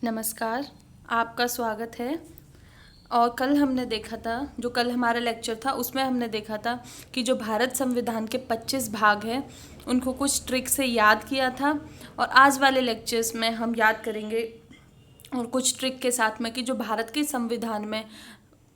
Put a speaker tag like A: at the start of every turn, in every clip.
A: नमस्कार, आपका स्वागत है। और कल हमने देखा था, जो कल हमारा लेक्चर था उसमें हमने देखा था कि जो भारत संविधान के 25 भाग हैं उनको कुछ ट्रिक से याद किया था। और आज वाले लेक्चर्स में हम याद करेंगे और कुछ ट्रिक के साथ में कि जो भारत के संविधान में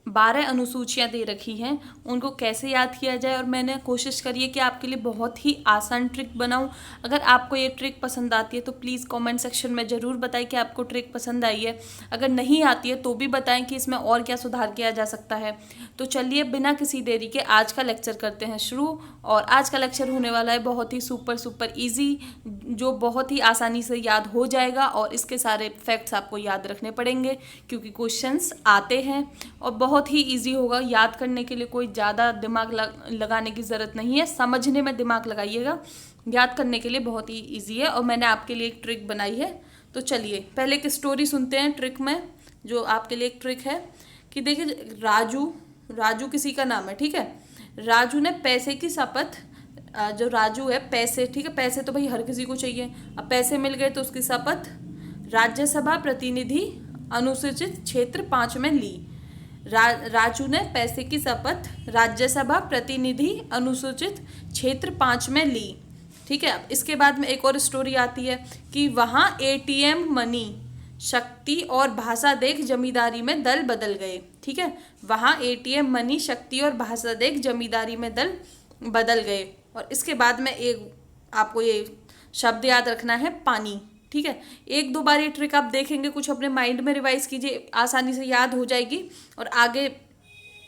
A: 12 अनुसूचियां दे रखी हैं उनको कैसे याद किया जाए। और मैंने कोशिश करी है कि आपके लिए बहुत ही आसान ट्रिक बनाऊं। अगर आपको ये ट्रिक पसंद आती है तो प्लीज़ कमेंट सेक्शन में ज़रूर बताएं कि आपको ट्रिक पसंद आई है। अगर नहीं आती है तो भी बताएं कि इसमें और क्या सुधार किया जा सकता है। तो चलिए बिना किसी देरी के आज का लेक्चर करते हैं शुरू। और आज का लेक्चर होने वाला है बहुत ही सुपर ईजी, जो बहुत ही आसानी से याद हो जाएगा। और इसके सारे फैक्ट्स आपको याद रखने पड़ेंगे क्योंकि क्वेश्चंस आते हैं और बहुत ही इजी होगा। याद करने के लिए कोई ज़्यादा दिमाग लगाने की ज़रूरत नहीं है, समझने में दिमाग लगाइएगा। याद करने के लिए बहुत ही इजी है और मैंने आपके लिए एक ट्रिक बनाई है। तो चलिए पहले एक स्टोरी सुनते हैं ट्रिक में, जो आपके लिए एक ट्रिक है कि देखिए राजू किसी का नाम है, ठीक है। राजू ने पैसे की शपथ, जो राजू है पैसे, ठीक है, पैसे तो भाई हर किसी को चाहिए। अब पैसे मिल गए तो उसकी शपथ राज्यसभा प्रतिनिधि अनुसूचित क्षेत्र 5 में ली। राजू ने पैसे की शपथ राज्यसभा प्रतिनिधि अनुसूचित क्षेत्र 5 में ली, ठीक है। अब इसके बाद में एक और स्टोरी आती है कि वहाँ एटीएम मनी शक्ति और भाषा देख जमींदारी में दल बदल गए, ठीक है। वहाँ एटीएम मनी शक्ति और भाषा देख जमींदारी में दल बदल गए। और इसके बाद में एक आपको ये शब्द याद रखना है, पानी, ठीक है। एक दो बार ये ट्रिक आप देखेंगे, कुछ अपने माइंड में रिवाइज कीजिए, आसानी से याद हो जाएगी। और आगे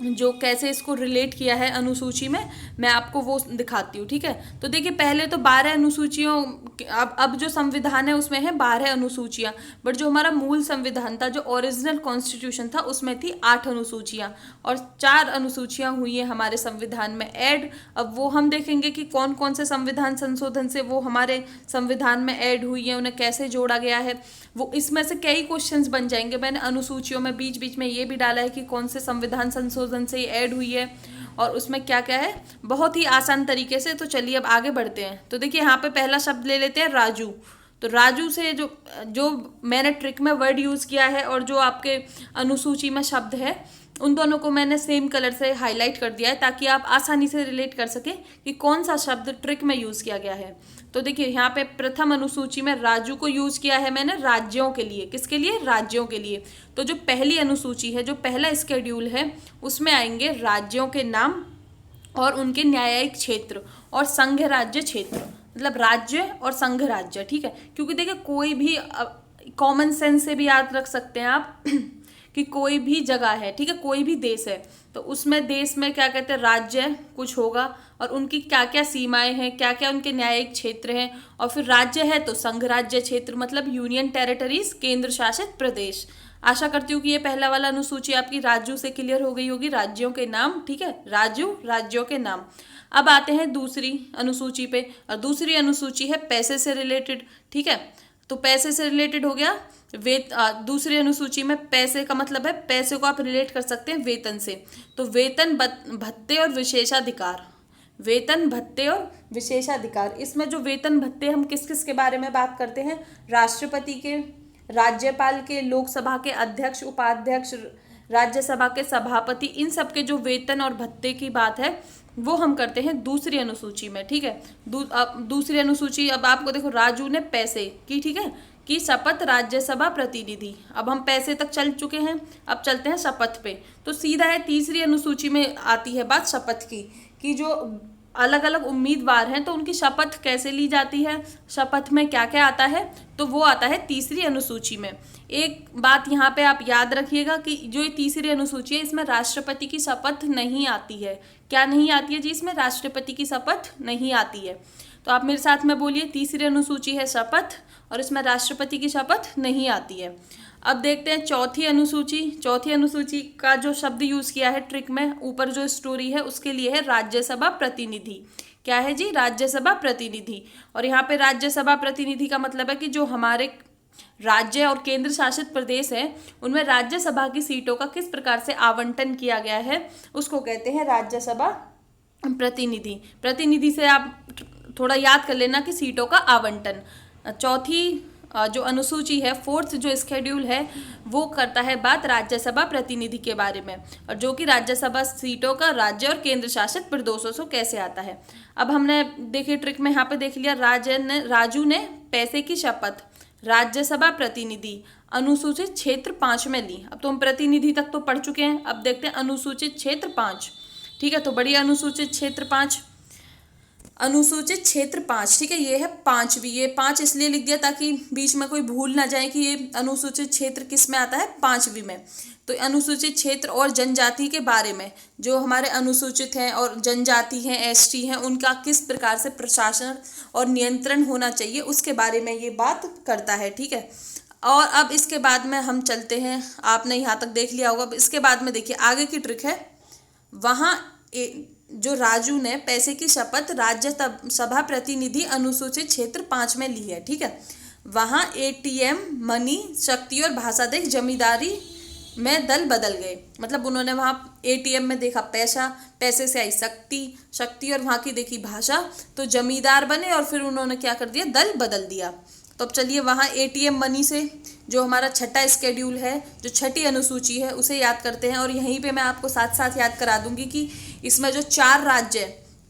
A: जो कैसे इसको रिलेट किया है अनुसूची में, मैं आपको वो दिखाती हूँ, ठीक है। तो देखिए पहले तो 12 अनुसूचियों, अब जो संविधान है उसमें है 12 अनुसूचियाँ, बट जो हमारा मूल संविधान था, जो ओरिजिनल कॉन्स्टिट्यूशन था, उसमें थी 8 अनुसूचियाँ और 4 अनुसूचियाँ हुई है हमारे संविधान में ऐड। अब वो हम देखेंगे कि कौन कौन से संविधान संशोधन से वो हमारे संविधान में ऐड हुई है, उन्हें कैसे जोड़ा गया है। वो इसमें से कई क्वेश्चंस बन जाएंगे। मैंने अनुसूचियों में बीच बीच में ये भी डाला है कि कौन से संविधान संशोधन से ऐड हुई है और उसमें क्या क्या है, बहुत ही आसान तरीके से। तो चलिए अब आगे बढ़ते हैं। तो देखिए यहाँ पे पहला शब्द ले लेते हैं राजू। तो राजू से जो जो मैंने ट्रिक में वर्ड यूज़ किया है और जो आपके अनुसूची में शब्द है, उन दोनों को मैंने सेम कलर से हाईलाइट कर दिया है ताकि आप आसानी से रिलेट कर सकें कि कौन सा शब्द ट्रिक में यूज़ किया गया है। तो देखिए यहाँ पे प्रथम अनुसूची में राजू को यूज़ किया है मैंने राज्यों के लिए। किसके लिए? राज्यों के लिए। तो जो पहली अनुसूची है, जो पहला स्केड्यूल है, उसमें आएंगे राज्यों के नाम और उनके न्यायिक क्षेत्र और संघ राज्य क्षेत्र, मतलब राज्य और संघ राज्य, ठीक है। क्योंकि देखिए कोई भी कॉमन सेंस से भी याद रख सकते हैं आप कि कोई भी जगह है, ठीक है, कोई भी देश है तो उसमें देश में क्या कहते हैं, राज्य कुछ होगा और उनकी क्या क्या सीमाएं हैं, क्या क्या उनके न्यायिक क्षेत्र हैं। और फिर राज्य है तो संघ राज्य क्षेत्र, मतलब यूनियन टेरिटरीज, केंद्र शासित प्रदेश। आशा करती हूँ कि ये पहला वाला अनुसूची आपकी राज्यों से क्लियर हो गई होगी, राज्यों के नाम, ठीक है, राज्यों के नाम। अब आते हैं दूसरी अनुसूची पे, और दूसरी अनुसूची है पैसे से रिलेटेड, ठीक है। तो पैसे से रिलेटेड हो गया दूसरी अनुसूची में पैसे का मतलब है, पैसे को आप रिलेट कर सकते हैं वेतन से। तो वेतन भत्ते और विशेषाधिकार, वेतन भत्ते और विशेषाधिकार। इसमें जो वेतन भत्ते, हम किस किस के बारे में बात करते हैं? राष्ट्रपति के, राज्यपाल के, लोकसभा के अध्यक्ष, उपाध्यक्ष, राज्यसभा के सभापति, इन सब के जो वेतन और भत्ते की बात है वो हम करते हैं दूसरी अनुसूची में, ठीक है। दूसरी अनुसूची, अब आपको देखो राजू ने पैसे की, ठीक है, की शपथ राज्यसभा प्रतिनिधि। अब हम पैसे तक चल चुके हैं, अब चलते हैं शपथ पे। तो सीधा है तीसरी अनुसूची में आती है बात शपथ की, कि जो अलग अलग उम्मीदवार हैं तो उनकी शपथ कैसे ली जाती है, शपथ में क्या क्या आता है, तो वो आता है तीसरी अनुसूची में। एक बात यहाँ पे आप याद रखिएगा कि जो ये तीसरी अनुसूची है इसमें राष्ट्रपति की शपथ नहीं आती है। क्या नहीं आती है जी? इसमें राष्ट्रपति की शपथ नहीं आती है। तो आप मेरे साथ में बोलिए, तीसरी अनुसूची है शपथ और इसमें राष्ट्रपति की शपथ नहीं आती है। अब देखते हैं चौथी अनुसूची। चौथी अनुसूची का जो शब्द यूज किया है ट्रिक में, ऊपर जो स्टोरी है उसके लिए है राज्यसभा प्रतिनिधि। क्या है जी? राज्यसभा प्रतिनिधि। और यहाँ पे राज्यसभा प्रतिनिधि का मतलब है कि जो हमारे राज्य और केंद्र शासित प्रदेश है उनमें राज्यसभा की सीटों का किस प्रकार से आवंटन किया गया है, उसको कहते हैं राज्यसभा प्रतिनिधि। प्रतिनिधि से आप थोड़ा याद कर लेना कि सीटों का आवंटन। चौथी जो अनुसूची है, फोर्थ जो स्केड्यूल है, वो करता है बात राज्यसभा प्रतिनिधि के बारे में, और जो कि राज्यसभा सीटों का राज्य और केंद्र शासित प्रदेशों से कैसे आता है। अब हमने देखिए ट्रिक में यहाँ पे देख लिया, राजू ने पैसे की शपथ राज्यसभा प्रतिनिधि अनुसूचित क्षेत्र 5 में ली। अब तो हम प्रतिनिधि तक तो पढ़ चुके हैं, अब देखते हैं अनुसूचित क्षेत्र 5। ठीक है, तो बढ़िए अनुसूचित क्षेत्र 5, अनुसूचित क्षेत्र 5, ठीक है, ये है 5वीं। ये 5 इसलिए लिख दिया ताकि बीच में कोई भूल ना जाए कि ये अनुसूचित क्षेत्र किस में आता है, 5वीं में। तो अनुसूचित क्षेत्र और जनजाति के बारे में, जो हमारे अनुसूचित हैं और जनजाति हैं, एसटी हैं, उनका किस प्रकार से प्रशासन और नियंत्रण होना चाहिए उसके बारे में ये बात करता है। ठीक है, और अब इसके बाद में हम चलते हैं, आपने यहाँ तक देख लिया होगा। अब इसके बाद में देखिए आगे की ट्रिक है, वहाँ जो राजू ने पैसे की शपथ राज्यसभा प्रतिनिधि अनुसूचित क्षेत्र 5 में ली है। ठीक है, वहाँ एटीएम, मनी, शक्ति और भाषा देख जमींदारी में दल बदल गए। मतलब उन्होंने वहाँ एटीएम में देखा पैसा, पैसे से आई शक्ति, शक्ति और वहाँ की देखी भाषा, तो जमींदार बने और फिर उन्होंने क्या कर दिया, दल बदल दिया। तो अब चलिए वहाँ एटीएम मनी से जो हमारा छठा स्केड्यूल है, जो छठी अनुसूची है, उसे याद करते हैं। और यहीं पे मैं आपको साथ साथ याद करा दूंगी कि इसमें जो 4 राज्य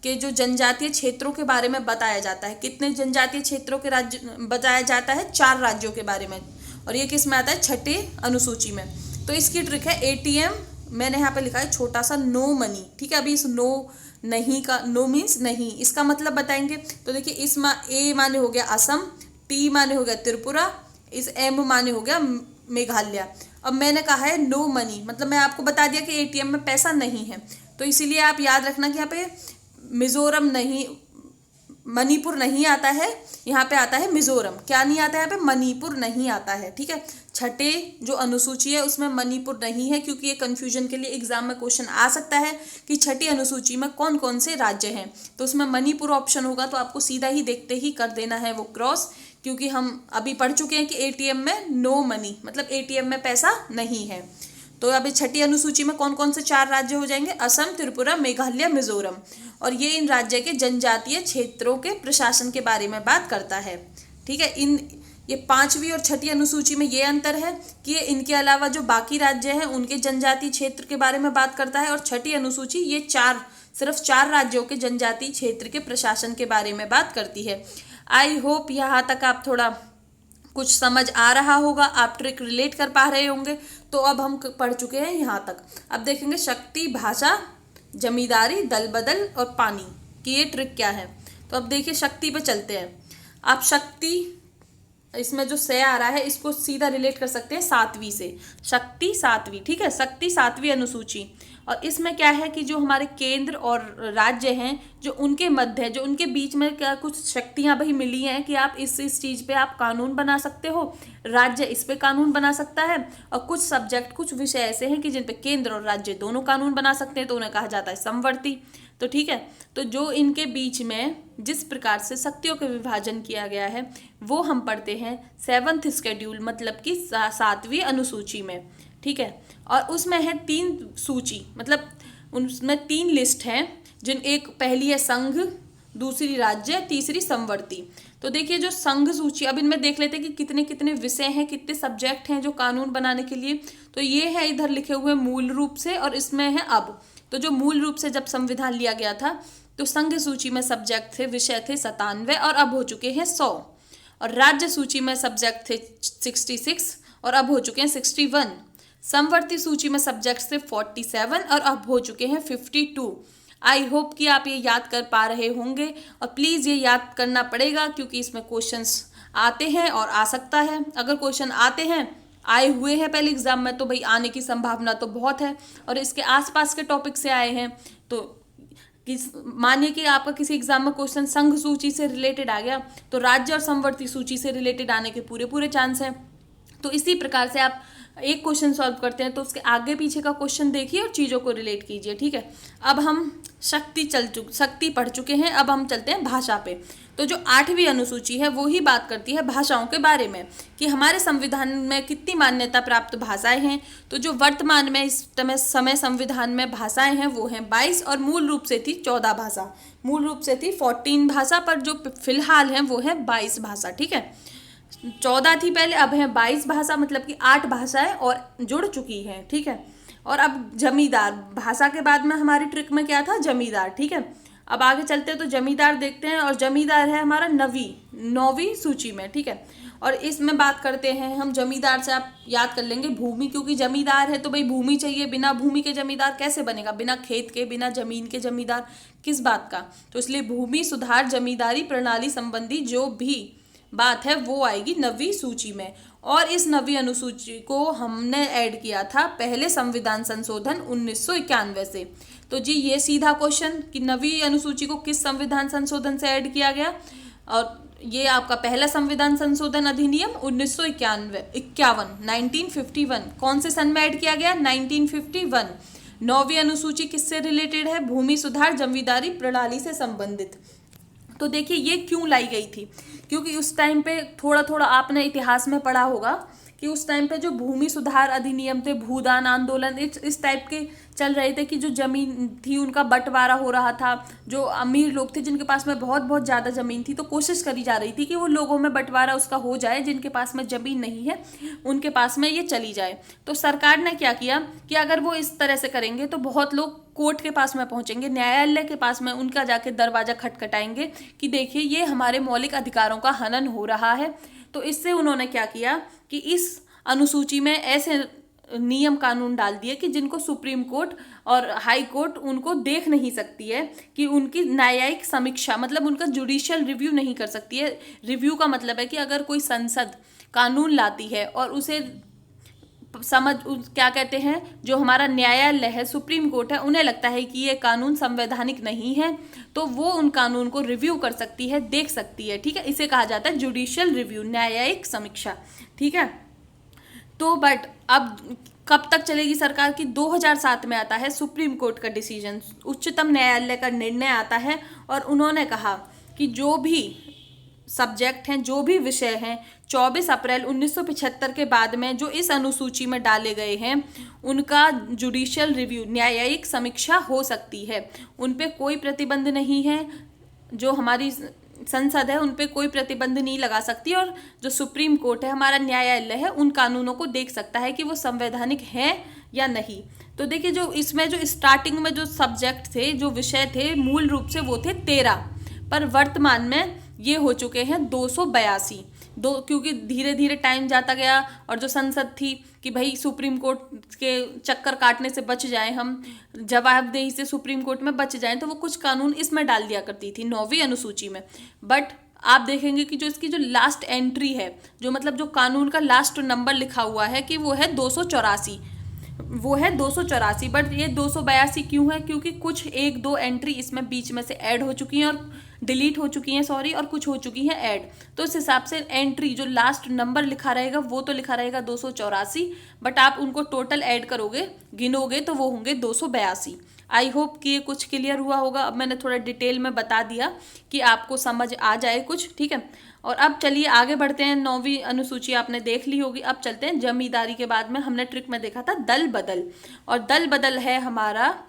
A: के जो जनजातीय क्षेत्रों के बारे में बताया जाता है, कितने जनजातीय क्षेत्रों के राज्य बताया जाता है, 4 राज्यों के बारे में, और ये किस में आता है, छठे अनुसूची में। तो इसकी ट्रिक है एटीएम, मैंने यहाँ पे लिखा है छोटा सा नो मनी। ठीक है, अभी इस नो नहीं का, नो मीन्स नहीं, इसका मतलब बताएंगे। तो देखिए इस ए माने हो गया असम, टी माने हो गया त्रिपुरा, इस एम माने हो गया मेघालय। अब मैंने कहा है नो मनी, मतलब मैं आपको बता दिया कि एटीएम में पैसा नहीं है, तो इसीलिए आप याद रखना कि यहाँ पे मिजोरम नहीं, मणिपुर नहीं आता है, यहाँ पे आता है मिजोरम। क्या नहीं आता है यहाँ पे, मणिपुर नहीं आता है। ठीक है, छठे जो अनुसूची है उसमें मणिपुर नहीं है, क्योंकि ये कंफ्यूजन के लिए एग्जाम में क्वेश्चन आ सकता है कि छठी अनुसूची में कौन कौन से राज्य हैं, तो उसमें मणिपुर ऑप्शन होगा, तो आपको सीधा ही देखते ही कर देना है वो क्रॉस, क्योंकि हम अभी पढ़ चुके हैं कि एटीएम में नो मनी, मतलब एटीएम में पैसा नहीं है। तो अभी छठी अनुसूची में कौन कौन से 4 राज्य हो जाएंगे, असम, त्रिपुरा, मेघालय, मिजोरम, और ये इन राज्य के जनजातीय क्षेत्रों के प्रशासन के बारे में बात करता है। ठीक है, ये 5वीं और छठी अनुसूची में ये अंतर है कि ये इनके अलावा जो बाकी राज्य हैं उनके जनजातीय क्षेत्र के बारे में बात करता है, और छठी अनुसूची ये सिर्फ 4 राज्यों के जनजातीय क्षेत्र के प्रशासन के बारे में बात करती है। आई होप यहाँ तक आप थोड़ा कुछ समझ आ रहा होगा, आप ट्रिक रिलेट कर पा रहे होंगे। तो अब हम पढ़ चुके हैं यहाँ तक, अब देखेंगे शक्ति, भाषा, जमींदारी, दल बदल और पानी की ये ट्रिक क्या है। तो अब देखिए शक्ति पे चलते हैं। आप शक्ति, इसमें जो से आ रहा है इसको सीधा रिलेट कर सकते हैं 7वीं से, शक्ति 7वीं। ठीक है, शक्ति 7वीं अनुसूची, और इसमें क्या है कि जो हमारे केंद्र और राज्य हैं, जो उनके मध्य है, जो उनके बीच में क्या कुछ शक्तियां भाई मिली हैं कि आप इस चीज़ पे आप कानून बना सकते हो, राज्य इस पे कानून बना सकता है, और कुछ सब्जेक्ट, कुछ विषय ऐसे हैं कि जिन पे केंद्र और राज्य दोनों कानून बना सकते हैं, तो उन्हें कहा जाता है समवर्ती। तो ठीक है, तो जो इनके बीच में जिस प्रकार से शक्तियों का विभाजन किया गया है वो हम पढ़ते हैं 7th स्केड्यूल, मतलब कि 7वीं अनुसूची में। ठीक है, और उसमें है 3 सूची, मतलब उसमें 3 लिस्ट हैं, जिन एक पहली है संघ, दूसरी राज्य, तीसरी समवर्ती। तो देखिए जो संघ सूची, अब इनमें देख लेते हैं कि कितने कितने विषय हैं, कितने सब्जेक्ट हैं जो कानून बनाने के लिए। तो ये है इधर लिखे हुए मूल रूप से, और इसमें है अब। तो जो मूल रूप से जब संविधान लिया गया था तो संघ सूची में सब्जेक्ट थे, विषय थे 97, और अब हो चुके हैं 100। और राज्य सूची में सब्जेक्ट थे 66 और अब हो चुके हैं 61। समवर्ती सूची में सब्जेक्ट थे 47 और अब हो चुके हैं 52। आई होप कि आप ये याद कर पा रहे होंगे, और प्लीज़ ये याद करना पड़ेगा क्योंकि इसमें क्वेश्चंस आते हैं और आ सकता है। अगर क्वेश्चन आते हैं, आए हुए हैं पहले एग्जाम में, तो भाई आने की संभावना तो बहुत है, और इसके आसपास के टॉपिक से आए हैं। तो मानिए कि आपका किसी एग्जाम में क्वेश्चन संघ सूची से रिलेटेड आ गया, तो राज्य और समवर्ती सूची से रिलेटेड आने के पूरे पूरे चांस हैं। तो इसी प्रकार से आप एक क्वेश्चन सॉल्व करते हैं तो उसके आगे पीछे का क्वेश्चन देखिए और चीज़ों को रिलेट कीजिए। ठीक है, अब हम शक्ति पढ़ चुके हैं, अब हम चलते हैं भाषा पे। तो जो 8वीं अनुसूची है वो ही बात करती है भाषाओं के बारे में, कि हमारे संविधान में कितनी मान्यता प्राप्त भाषाएं हैं। तो जो वर्तमान में इस समय संविधान में भाषाएं हैं वो हैं 22, और मूल रूप से थी 14 भाषा, मूल रूप से थी 14 भाषा, पर जो फिलहाल हैं वो है 22 भाषा। ठीक है, 14 थी पहले, अब है 22 भाषा, मतलब कि 8 भाषाएं और जुड़ चुकी हैं, ठीक है। और अब जमींदार भाषा के बाद में हमारी ट्रिक में क्या था, जमींदार, ठीक है। अब आगे चलते हैं तो जमींदार देखते हैं, और जमींदार है हमारा 9वीं सूची में, ठीक है। और इसमें बात करते हैं हम जमींदार से, आप याद कर लेंगे भूमि, क्योंकि जमींदार है तो भाई भूमि चाहिए, बिना भूमि के जमींदार कैसे बनेगा, बिना खेत के, बिना जमीन के जमींदार किस बात का। तो इसलिए भूमि सुधार जमींदारी प्रणाली संबंधी जो भी बात है वो आएगी 9वीं सूची में। और इस 9वीं अनुसूची को हमने ऐड किया था पहले संविधान संशोधन 1991 से। तो जी ये सीधा क्वेश्चन कि 9वीं अनुसूची को किस संविधान संशोधन से ऐड किया गया, और ये आपका पहला संविधान संशोधन अधिनियम 1951 1951 कौन से सन में ऐड किया गया, 1951। 9वीं अनुसूची किससे रिलेटेड है, भूमि सुधार जमींदारी प्रणाली से संबंधित। तो देखिए ये क्यों लाई गई थी, क्योंकि उस टाइम पे थोड़ा थोड़ा आपने इतिहास में पढ़ा होगा कि उस टाइम पे जो भूमि सुधार अधिनियम थे, भूदान आंदोलन, इस टाइप के चल रहे थे कि जो जमीन थी उनका बंटवारा हो रहा था। जो अमीर लोग थे जिनके पास में बहुत बहुत ज़्यादा ज़मीन थी, तो कोशिश करी जा रही थी कि वो लोगों में बंटवारा उसका हो जाए, जिनके पास में ज़मीन नहीं है उनके पास में ये चली जाए। तो सरकार ने क्या किया कि अगर वो इस तरह से करेंगे तो बहुत लोग कोर्ट के पास में पहुंचेंगे, न्यायालय के पास में उनका जाके दरवाजा खटखटाएंगे कि देखिए ये हमारे मौलिक अधिकारों का हनन हो रहा है। तो इससे उन्होंने क्या किया कि इस अनुसूची में ऐसे नियम कानून डाल दिए कि जिनको सुप्रीम कोर्ट और हाई कोर्ट उनको देख नहीं सकती है, कि उनकी न्यायिक समीक्षा मतलब उनका जुडिशियल रिव्यू नहीं कर सकती है। रिव्यू का मतलब है कि अगर कोई संसद कानून लाती है और उसे क्या कहते हैं, जो हमारा न्यायालय है, सुप्रीम कोर्ट है, उन्हें लगता है कि ये कानून संवैधानिक नहीं है, तो वो उन कानून को रिव्यू कर सकती है, देख सकती है, ठीक है। इसे कहा जाता है जुडिशियल रिव्यू, न्यायिक समीक्षा, ठीक है। तो बट अब कब तक चलेगी सरकार की, 2007 में आता है सुप्रीम कोर्ट का डिसीजन, उच्चतम न्यायालय का निर्णय आता है, और उन्होंने कहा कि जो भी सब्जेक्ट हैं, जो भी विषय हैं, 24 अप्रैल 1975 के बाद में जो इस अनुसूची में डाले गए हैं उनका जुडिशियल रिव्यू, न्यायिक समीक्षा हो सकती है। उन पे कोई प्रतिबंध नहीं है, जो हमारी संसद है उन पे कोई प्रतिबंध नहीं लगा सकती, और जो सुप्रीम कोर्ट है, हमारा न्यायालय है, उन कानूनों को देख सकता है कि वो संवैधानिक है या नहीं। तो देखिए जो इसमें जो स्टार्टिंग में जो सब्जेक्ट थे, जो विषय थे, मूल रूप से वो थे 13, पर वर्तमान में ये हो चुके हैं 282, क्योंकि धीरे धीरे टाइम जाता गया, और जो संसद थी कि भाई सुप्रीम कोर्ट के चक्कर काटने से बच जाए, हम जवाबदेही से सुप्रीम कोर्ट में बच जाएं, तो वो कुछ कानून इसमें डाल दिया करती थी 9वीं अनुसूची में। बट आप देखेंगे कि जो इसकी जो लास्ट एंट्री है, जो मतलब जो कानून का लास्ट नंबर लिखा हुआ है कि वो है 284, वो है 284। बट ये 282 क्यों है, क्योंकि कुछ 1-2 एंट्री इसमें बीच में से ऐड हो चुकी हैं और डिलीट हो चुकी हैं, सॉरी, और कुछ हो चुकी हैं ऐड। तो इस हिसाब से एंट्री जो लास्ट नंबर लिखा रहेगा वो तो लिखा रहेगा 284, बट आप उनको टोटल ऐड करोगे, गिनोगे, तो वो होंगे 282। आई होप कि ये कुछ क्लियर हुआ होगा। अब मैंने थोड़ा डिटेल में बता दिया कि आपको समझ आ जाए कुछ, ठीक है। और अब चलिए आगे बढ़ते हैं, 9वीं अनुसूची आपने देख ली होगी। अब चलते हैं जमींदारी के बाद में, हमने ट्रिक में देखा था दल बदल, और दल बदल है हमारा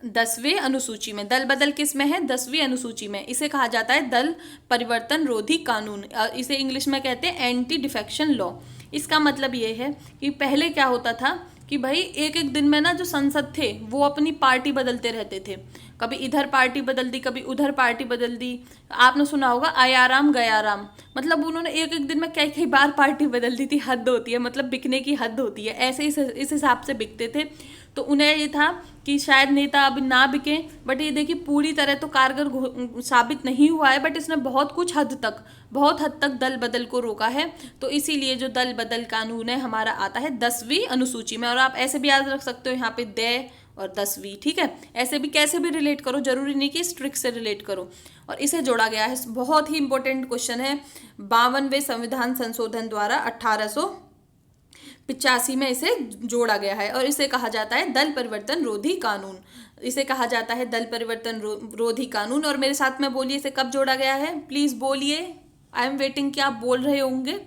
A: 10वें अनुसूची में। दल बदल किस में है, 10वीं अनुसूची में। इसे कहा जाता है दल परिवर्तन रोधी कानून, इसे इंग्लिश में कहते हैं एंटी डिफेक्शन लॉ। इसका मतलब ये है कि पहले क्या होता था कि भाई एक एक दिन में ना जो संसद थे वो अपनी पार्टी बदलते रहते थे, कभी इधर पार्टी बदल दी, कभी उधर पार्टी बदल दी। आपने सुना होगा आया राम गया राम, मतलब उन्होंने एक एक दिन में कई कई बार पार्टी बदल दी थी। हद होती है, मतलब बिकने की हद होती है, ऐसे इस हिसाब से बिकते थे। तो उन्हें ये था कि शायद नेता अब ना बिके, बट ये देखिए पूरी तरह तो कारगर साबित नहीं हुआ है, बट इसने बहुत हद तक दल बदल को रोका है। तो इसीलिए जो दल बदल कानून है हमारा आता है 10वीं अनुसूची में। और आप ऐसे भी याद रख सकते हो यहाँ पे दे और 10वीं, ठीक है। ऐसे भी कैसे भी रिलेट करो, जरूरी नहीं कि स्ट्रिक्ट से रिलेट करो। और इसे जोड़ा गया है, बहुत ही इंपॉर्टेंट क्वेश्चन है, 52वें संविधान संशोधन द्वारा 1885 में इसे जोड़ा गया है, और इसे कहा जाता है दल परिवर्तन रोधी कानून। इसे कहा जाता है दल परिवर्तन रोधी कानून। और मेरे साथ में बोलिए इसे कब जोड़ा गया है, प्लीज बोलिए। आई एम वेटिंग कि आप बोल रहे होंगे,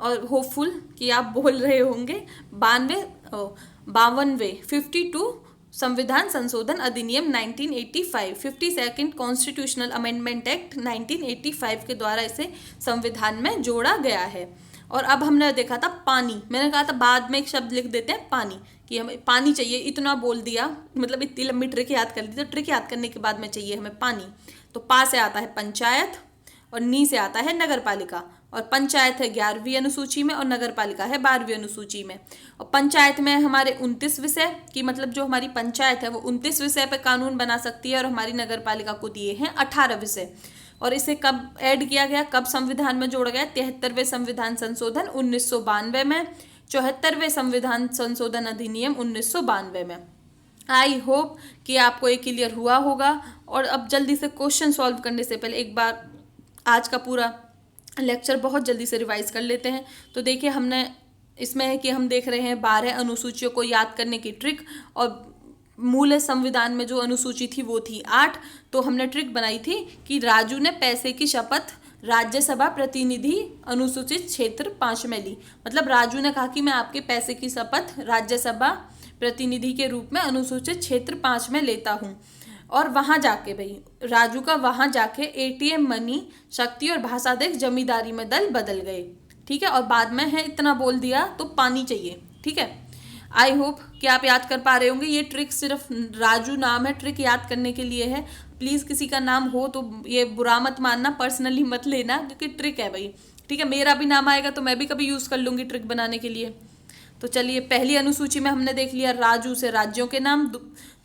A: और होपफुल कि आप बोल रहे होंगे। 52वें 52 संविधान संशोधन अधिनियम 1985, 52nd कॉन्स्टिट्यूशनल अमेंडमेंट एक्ट 1985 के द्वारा इसे संविधान में जोड़ा गया है। और अब हमने देखा था पानी, मैंने कहा था बाद में एक शब्द लिख देते हैं पानी, कि हमें पानी चाहिए, इतना बोल दिया, मतलब इतनी लंबी ट्रिक याद कर ली, तो ट्रिक याद करने के बाद में चाहिए हमें पानी। तो पा से आता है पंचायत और नी से आता है नगर पालिका, और पंचायत है 11वीं अनुसूची में और नगर पालिका है 12वीं अनुसूची में। और पंचायत में हमारे 29 विषय की, मतलब जो हमारी पंचायत है वो 29 विषय पे कानून बना सकती है, और हमारी नगर पालिका को दिए हैं 18 विषय। और इसे कब ऐड किया गया, कब संविधान में जोड़ा गया? 73वें संविधान संशोधन 1992 में, 74वें संविधान संशोधन अधिनियम 1992 में। आई होप कि आपको ये क्लियर हुआ होगा। और अब जल्दी से क्वेश्चन सॉल्व करने से पहले एक बार आज का पूरा लेक्चर बहुत जल्दी से रिवाइज कर लेते हैं। तो देखिए, हमने इसमें है कि हम देख रहे हैं 12 अनुसूचियों को याद करने की ट्रिक, और मूल संविधान में जो अनुसूची थी वो थी 8। तो हमने ट्रिक बनाई थी कि राजू ने पैसे की शपथ राज्यसभा प्रतिनिधि अनुसूचित क्षेत्र 5 में ली। मतलब राजू ने कहा कि मैं आपके पैसे की शपथ राज्यसभा प्रतिनिधि के रूप में अनुसूचित क्षेत्र 5 में लेता हूँ। और वहाँ जाके भाई राजू का वहाँ जाके एटीएम मनी, शक्ति और भाषाध्यक्ष जमींदारी में दल बदल गए। ठीक है, और बाद में है इतना बोल दिया तो पानी चाहिए। ठीक है, आई होप कि आप याद कर पा रहे होंगे। ये ट्रिक सिर्फ राजू नाम है, ट्रिक याद करने के लिए है। प्लीज़ किसी का नाम हो तो ये बुरा मत मानना, पर्सनली मत लेना, क्योंकि ट्रिक है भाई। ठीक है, मेरा भी नाम आएगा तो मैं भी कभी यूज़ कर लूँगी ट्रिक बनाने के लिए। तो चलिए, पहली अनुसूची में हमने देख लिया राजू से राज्यों के नाम,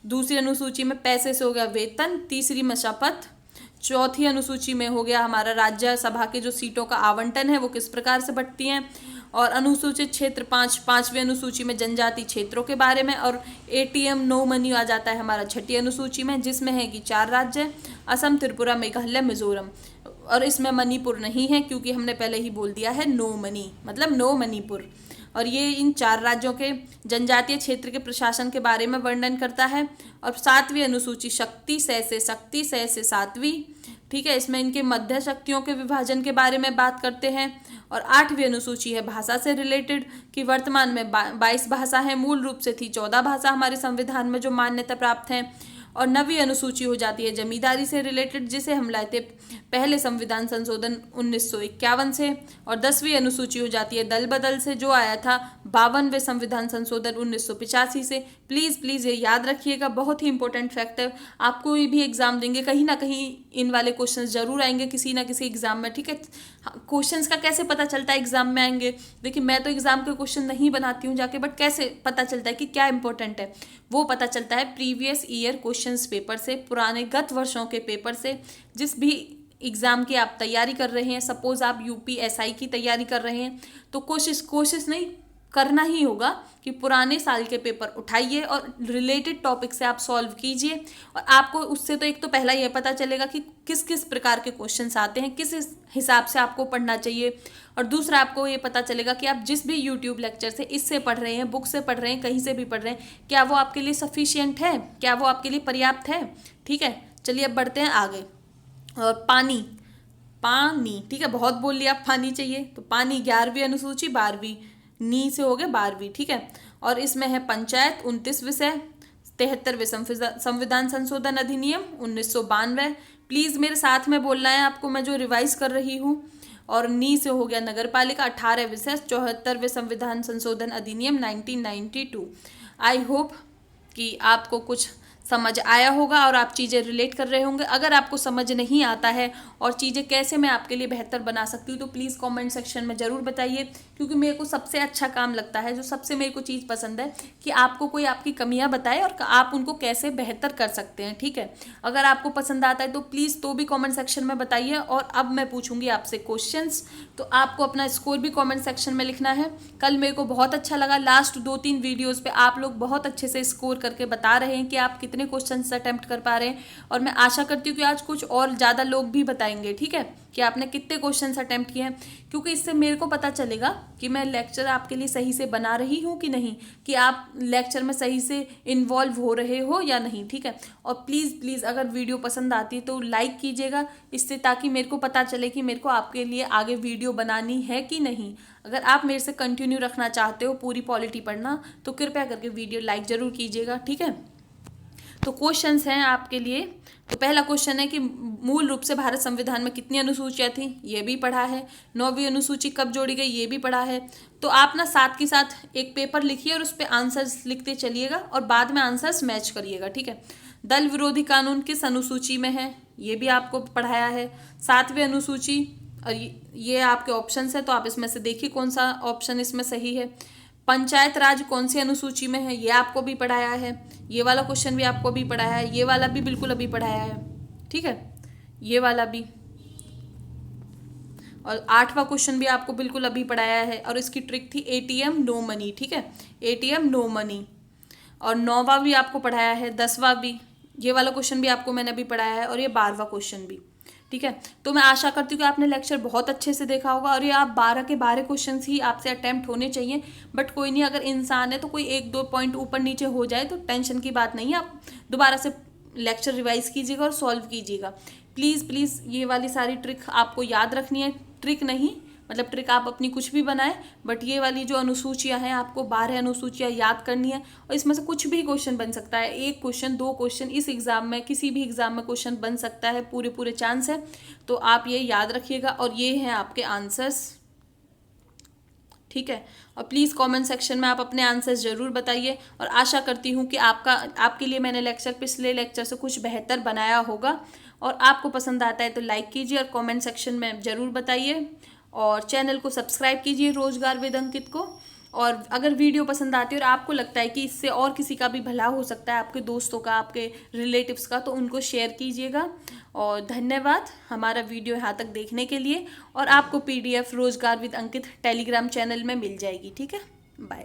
A: दूसरी अनुसूची में पैसे से हो गया वेतन, तीसरी में शपथ, चौथी अनुसूची में हो गया हमारा राज्यसभा के जो सीटों का आवंटन है वो किस प्रकार से बढ़ती हैं, और अनुसूचित क्षेत्र 5वीं अनुसूची में जनजाति क्षेत्रों के बारे में, और एटीएम नो मनी आ जाता है हमारा 6ठी अनुसूची में, जिसमें है कि 4 राज्य असम, त्रिपुरा, मेघालय, मिजोरम। और इसमें मणिपुर नहीं है क्योंकि हमने पहले ही बोल दिया है नो मनी, मतलब नो मणिपुर। और ये इन 4 राज्यों के जनजातीय क्षेत्र के प्रशासन के बारे में वर्णन करता है। और 7वीं अनुसूची शक्ति से 7वीं, ठीक है, इसमें इनके मध्य शक्तियों के विभाजन के बारे में बात करते हैं। और 8वीं अनुसूची है भाषा से रिलेटेड, कि वर्तमान में 22 भाषा है, मूल रूप से थी 14 भाषा हमारे संविधान में जो मान्यता प्राप्त हैं। और 9वीं अनुसूची हो जाती है जमींदारी से रिलेटेड, जिसे हम लाए थे पहले संविधान संशोधन 1951 से। और 10वीं अनुसूची हो जाती है दल बदल से, जो आया था 52वें संविधान संशोधन 1985 से। प्लीज़ ये याद रखिएगा, बहुत ही इंपॉर्टेंट फैक्ट है। आपको ये भी एग्जाम देंगे, कहीं ना कहीं इन वाले क्वेश्चन जरूर आएंगे किसी ना किसी एग्जाम में। ठीक है, क्वेश्चंस का कैसे पता चलता है एग्जाम में आएंगे? देखिए, मैं तो एग्जाम के क्वेश्चन नहीं बनाती हूँ जाके, बट कैसे पता चलता है कि क्या इंपॉर्टेंट है? वो पता चलता है प्रीवियस ईयर क्वेश्चंस पेपर से, पुराने गत वर्षों के पेपर से। जिस भी एग्ज़ाम की आप तैयारी कर रहे हैं, सपोज आप यूपीएसआई की तैयारी कर रहे हैं, तो कोशिश नहीं करना ही होगा कि पुराने साल के पेपर उठाइए और रिलेटेड टॉपिक से आप सॉल्व कीजिए। और आपको उससे तो एक तो पहला ये पता चलेगा कि किस किस प्रकार के क्वेश्चंस आते हैं, किस हिसाब से आपको पढ़ना चाहिए। और दूसरा, आपको ये पता चलेगा कि आप जिस भी यूट्यूब लेक्चर से, इससे पढ़ रहे हैं, बुक से पढ़ रहे हैं, कहीं से भी पढ़ रहे हैं, क्या वो आपके लिए सफिशियंट है, क्या वो आपके लिए पर्याप्त है। ठीक है, चलिए अब बढ़ते हैं आगे। और पानी, ठीक है, बहुत बोल लिया, पानी चाहिए। तो पानी 11वीं अनुसूची, 12वीं, नी से हो गए 12वीं। ठीक है, और इसमें है पंचायत 29 विषय, 73वें संविधान संशोधन अधिनियम 1992। प्लीज़ मेरे साथ में बोलना है आपको, मैं जो रिवाइज कर रही हूँ। और नी से हो गया नगर पालिका 18 विषय, 74वें संविधान संशोधन अधिनियम 1992। आई होप कि आपको कुछ समझ आया होगा और आप चीज़ें रिलेट कर रहे होंगे। अगर आपको समझ नहीं आता है और चीज़ें कैसे मैं आपके लिए बेहतर बना सकती हूँ, तो प्लीज़ कमेंट सेक्शन में ज़रूर बताइए, क्योंकि मेरे को सबसे अच्छा काम लगता है, जो सबसे मेरे को चीज़ पसंद है, कि आपको कोई आपकी कमियाँ बताए और आप उनको कैसे बेहतर कर सकते हैं। ठीक है, अगर आपको पसंद आता है तो प्लीज़ तो भी कॉमेंट सेक्शन में बताइए। और अब मैं पूछूंगी आपसे क्वेश्चंस, तो आपको अपना स्कोर भी कॉमेंट सेक्शन में लिखना है। कल मेरे को बहुत अच्छा लगा, लास्ट 2-3 वीडियोज़ पर आप लोग बहुत अच्छे से स्कोर करके बता रहे हैं कि आप कितने क्वेश्चन अटेम्प्ट कर पा रहे हैं। और मैं आशा करती हूँ कि आज कुछ और ज़्यादा लोग भी बताएंगे। ठीक है, कि आपने कितने क्वेश्चन अटेम्प्ट किए हैं, क्योंकि इससे मेरे को पता चलेगा कि मैं लेक्चर आपके लिए सही से बना रही हूँ कि नहीं, कि आप लेक्चर में सही से इन्वॉल्व हो रहे हो या नहीं। ठीक है, और प्लीज़ अगर वीडियो पसंद आती है तो लाइक कीजिएगा, इससे ताकि मेरे को पता चले कि मेरे को आपके लिए आगे वीडियो बनानी है कि नहीं। अगर आप मेरे से कंटिन्यू रखना चाहते हो पूरी पॉलिटी पढ़ना, तो कृपया करके वीडियो लाइक ज़रूर कीजिएगा। ठीक है, तो क्वेश्चंस हैं आपके लिए। तो पहला क्वेश्चन है कि मूल रूप से भारत संविधान में कितनी अनुसूचियां थी, ये भी पढ़ा है। 9वीं अनुसूची कब जोड़ी गई, ये भी पढ़ा है। तो आप ना साथ के साथ एक पेपर लिखिए और उस पर आंसर्स लिखते चलिएगा और बाद में आंसर्स मैच करिएगा, ठीक है। दल विरोधी कानून किस अनुसूची में है, ये भी आपको पढ़ाया है। 7वीं अनुसूची, और ये आपके ऑप्शंस है, तो आप इसमें से देखिए कौन सा ऑप्शन इसमें सही है। पंचायत राज कौन सी अनुसूची में है, ये आपको भी पढ़ाया है। ये वाला क्वेश्चन भी आपको भी पढ़ाया है, ये वाला भी बिल्कुल अभी पढ़ाया है, ठीक है, ये वाला भी। और 8वां क्वेश्चन भी आपको बिल्कुल अभी पढ़ाया है, और इसकी ट्रिक थी एटीएम नो मनी, ठीक है, एटीएम नो मनी। और 9वां भी आपको पढ़ाया है, 10वां भी, ये वाला क्वेश्चन भी आपको मैंने अभी पढ़ाया है, और ये 12वां क्वेश्चन भी, ठीक है। तो मैं आशा करती हूँ कि आपने लेक्चर बहुत अच्छे से देखा होगा, और ये आप 12 के 12 क्वेश्चन ही आपसे अटेम्प्ट होने चाहिए। बट कोई नहीं, अगर इंसान है तो कोई 1-2 पॉइंट ऊपर नीचे हो जाए तो टेंशन की बात नहीं है, आप दोबारा से लेक्चर रिवाइज कीजिएगा और सॉल्व कीजिएगा। प्लीज़ प्लीज़ ये वाली सारी ट्रिक आपको याद रखनी है। ट्रिक नहीं, मतलब ट्रिक आप अपनी कुछ भी बनाएं, बट ये वाली जो अनुसूचियां हैं आपको 12 अनुसूचियां याद करनी है, और इसमें से कुछ भी क्वेश्चन बन सकता है। 1 क्वेश्चन, 2 क्वेश्चन इस एग्ज़ाम में, किसी भी एग्ज़ाम में क्वेश्चन बन सकता है, पूरे पूरे चांस है। तो आप ये याद रखिएगा, और ये हैं आपके आंसर्स, ठीक है। और प्लीज़ कमेंट सेक्शन में आप अपने आंसर्स ज़रूर बताइए, और आशा करती हूँ कि आपके लिए मैंने लेक्चर पिछले लेक्चर से कुछ बेहतर बनाया होगा। और आपको पसंद आता है तो लाइक कीजिए और कमेंट सेक्शन में ज़रूर बताइए, और चैनल को सब्सक्राइब कीजिए रोजगार विद अंकित को। और अगर वीडियो पसंद आती है और आपको लगता है कि इससे और किसी का भी भला हो सकता है, आपके दोस्तों का, आपके रिलेटिव्स का, तो उनको शेयर कीजिएगा। और धन्यवाद हमारा वीडियो यहाँ तक देखने के लिए। और आपको PDF रोजगार विद अंकित टेलीग्राम चैनल में मिल जाएगी, ठीक है। बाय।